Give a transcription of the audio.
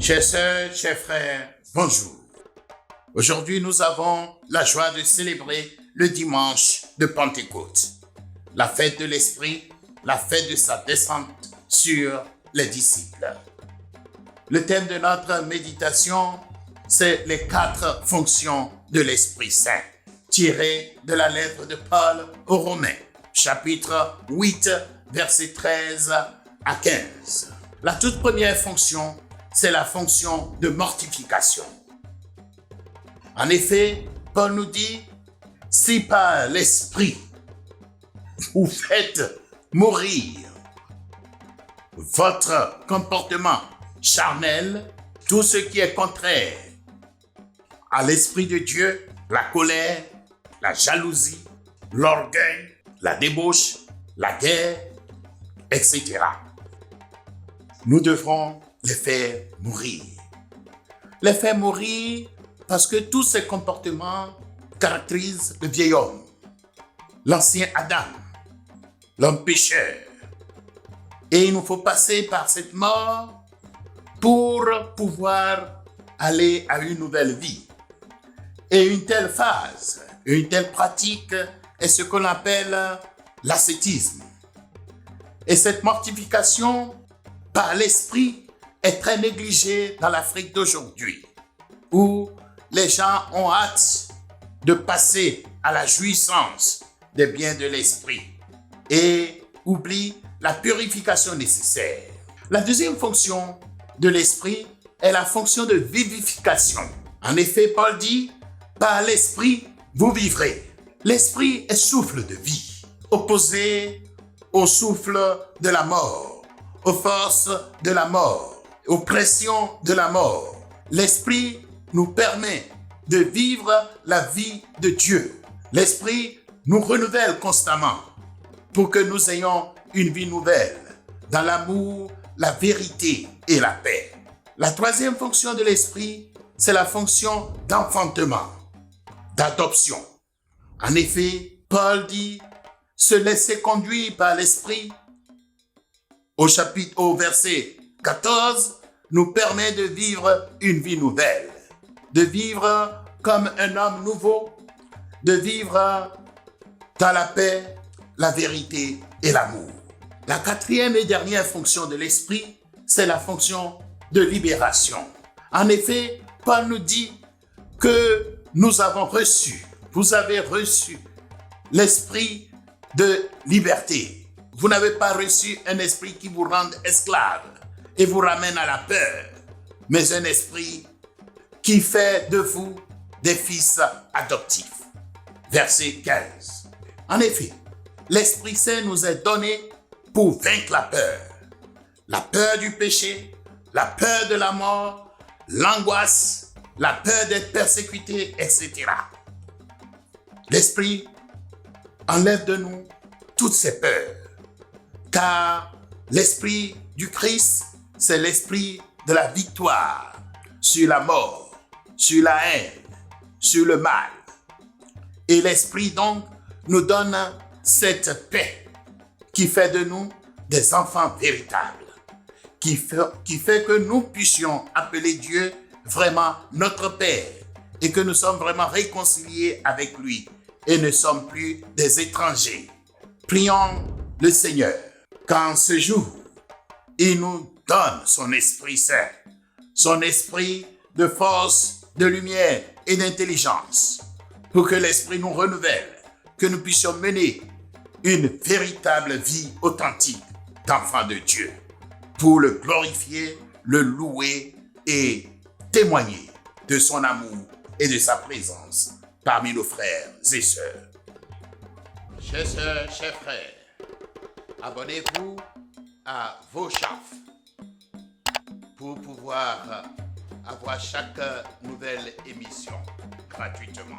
Chers sœurs, chers frères, bonjour. Aujourd'hui, nous avons la joie de célébrer le dimanche de Pentecôte, la fête de l'Esprit, la fête de sa descente sur les disciples. Le thème de notre méditation, c'est les 4 fonctions de l'Esprit Saint, tiré de la lettre de Paul aux Romains, chapitre 8, versets 13 à 15. La toute première fonction, c'est la fonction de mortification. En effet, Paul nous dit, si par l'Esprit, vous faites mourir votre comportement charnel, tout ce qui est contraire à l'Esprit de Dieu, la colère, la jalousie, l'orgueil, la débauche, la guerre, etc. Nous devrons les faire mourir. Les faire mourir parce que tous ces comportements caractérisent le vieil homme, l'ancien Adam, l'homme pécheur. Et il nous faut passer par cette mort pour pouvoir aller à une nouvelle vie. Et une telle phase, une telle pratique est ce qu'on appelle l'ascétisme. Et cette mortification par l'esprit est très négligée dans l'Afrique d'aujourd'hui, où les gens ont hâte de passer à la jouissance des biens de l'esprit et oublient la purification nécessaire. La deuxième fonction de l'esprit est la fonction de vivification. En effet, Paul dit, par l'esprit, vous vivrez. L'esprit est souffle de vie, opposé au souffle de la mort, aux forces de la mort, aux pressions de la mort. L'esprit nous permet de vivre la vie de Dieu. L'esprit nous renouvelle constamment pour que nous ayons une vie nouvelle dans l'amour, la vérité et la paix. La troisième fonction de l'esprit, c'est la fonction d'enfantement, d'adoption. En effet, Paul dit, se laisser conduire par l'esprit, au verset 14, nous permet de vivre une vie nouvelle, de vivre comme un homme nouveau, de vivre dans la paix, la vérité et l'amour. La quatrième et dernière fonction de l'esprit, c'est la fonction de libération. En effet, Paul nous dit que nous avons reçu, vous avez reçu l'esprit de liberté. Vous n'avez pas reçu un esprit qui vous rende esclave et vous ramène à la peur, mais un esprit qui fait de vous des fils adoptifs. Verset 15. En effet, l'Esprit Saint nous est donné pour vaincre la peur du péché, la peur de la mort, l'angoisse, la peur d'être persécuté, etc. L'Esprit enlève de nous toutes ces peurs, car l'Esprit du Christ, c'est l'Esprit de la victoire sur la mort, sur la haine, sur le mal. Et l'Esprit donc nous donne cette paix qui fait de nous des enfants véritables, qui fait que nous puissions appeler Dieu vraiment notre Père et que nous sommes vraiment réconciliés avec lui et ne sommes plus des étrangers. Prions le Seigneur qu'en ce jour, il nous donne son Esprit Saint, son esprit de force, de lumière et d'intelligence, pour que l'Esprit nous renouvelle, que nous puissions mener une véritable vie authentique d'enfants de Dieu, pour le glorifier, le louer et témoigner de son amour et de sa présence parmi nos frères et sœurs. Chers sœurs, chers frères, abonnez-vous à vos chafs pour pouvoir avoir chaque nouvelle émission gratuitement.